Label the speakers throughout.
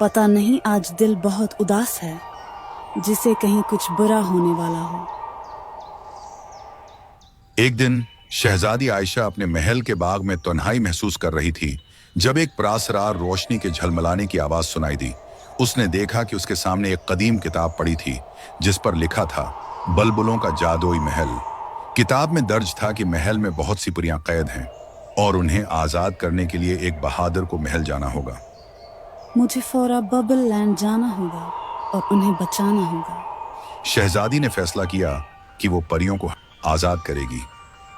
Speaker 1: पता नहीं आज दिल बहुत उदास है, जिसे कहीं कुछ बुरा होने वाला हो।
Speaker 2: एक दिन शहजादी आयशा अपने महल के बाग में तन्हाई महसूस कर रही थी जब एक प्रासरार रोशनी के झलमलाने की आवाज सुनाई दी। उसने देखा कि उसके सामने एक कदीम किताब पड़ी थी जिस पर लिखा था बलबुलों का जादुई महल। किताब में दर्ज था कि महल में बहुत सी परियां कैद हैं और उन्हें आजाद करने के लिए एक बहादुर को महल जाना होगा।
Speaker 1: मुझे फौरा बबल लैंड जाना होगा और उन्हें बचाना होगा।
Speaker 2: शहजादी ने फैसला किया कि वो परियों को आजाद करेगी।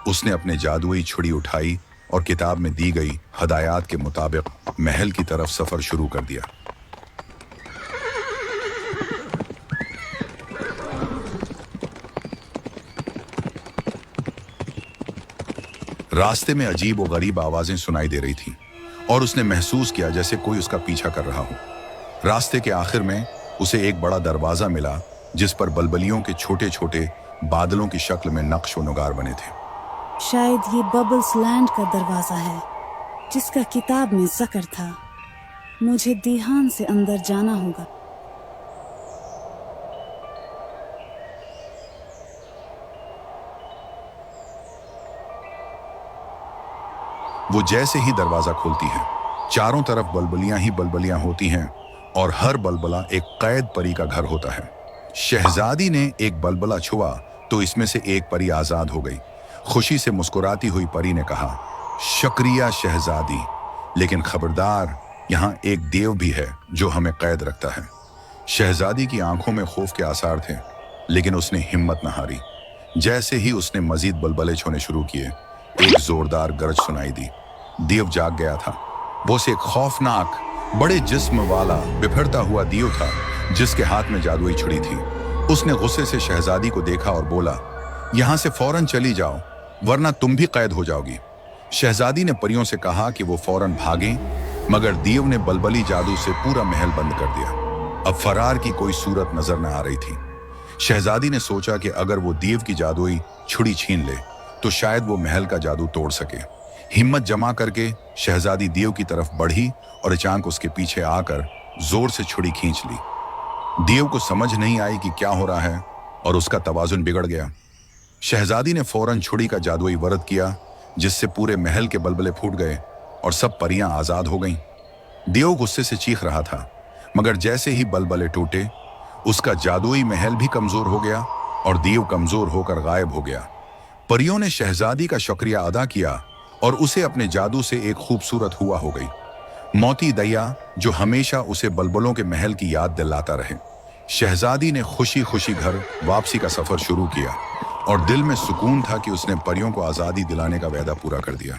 Speaker 2: उसने अपने जादुई छुरी उठाई और किताब में दी गई हदायत के मुताबिक महल की तरफ सफर शुरू कर दिया। रास्ते में अजीब और गरीब आवाजें सुनाई दे रही थीं और उसने महसूस किया जैसे कोई उसका पीछा कर रहा हो। रास्ते के आखिर में उसे एक बड़ा दरवाजा मिला जिस पर बलबलियों के छोटे छोटे बादलों की शक्ल में नक्श व नुगार बने थे।
Speaker 1: शायद ये बबल्स लैंड का दरवाजा है जिसका किताब में जिक्र था। मुझे ध्यान से अंदर जाना होगा।
Speaker 2: वो जैसे ही दरवाजा खोलती है, चारों तरफ बलबलियां ही बलबलियां होती हैं और हर बलबला एक कैद परी का घर होता है। शहजादी ने एक बलबला छुआ तो इसमें से एक परी आजाद हो गई। खुशी से मुस्कुराती हुई परी ने कहा, शुक्रिया शहजादी, लेकिन खबरदार, यहाँ एक देव भी है जो हमें कैद रखता है। शहजादी की आंखों में खौफ के आसार थे, लेकिन उसने हिम्मत न हारी। जैसे ही उसने मजीद बलबले छोड़ने शुरू किए, एक जोरदार गरज सुनाई दी। देव जाग गया था। वो से एक खौफनाक बड़े जिस्म वाला बिफरता हुआ दियो था जिसके हाथ में जादुई छुरी थी। उसने गुस्से से शहजादी को देखा और बोला, यहां से फौरन चली जाओ वरना तुम भी कैद हो जाओगी। शहजादी ने परियों से कहा कि वो फौरन भागें, मगर देव ने बलबली जादू से पूरा महल बंद कर दिया। अब फरार की कोई सूरत नजर न आ रही थी। शहजादी ने सोचा कि अगर वो देव की जादुई छुरी छीन ले तो शायद वो महल का जादू तोड़ सके। हिम्मत जमा करके शहजादी देव की तरफ बढ़ी और अचानक उसके पीछे आकर जोर से छुरी खींच ली। देव को समझ नहीं आई कि क्या हो रहा है और उसका तवाजुन बिगड़ गया। शहजादी ने फौरन छुरी का जादुई वरद किया जिससे पूरे महल के बलबले फूट गए और सब परियां आजाद हो गईं। देव गुस्से से चीख रहा था, मगर जैसे ही बलबले टूटे उसका जादुई महल भी कमजोर हो गया और देव कमजोर होकर गायब हो गया। परियों ने शहजादी का शुक्रिया अदा किया और उसे अपने जादू से एक खूबसूरत हुआ हो गई मोती दैया जो हमेशा उसे बलबलों के महल की याद दिलाता रहे। शहजादी ने खुशी खुशी घर वापसी का सफर शुरू किया और दिल में सुकून था कि उसने परियों को आजादी दिलाने का वादा पूरा कर दिया।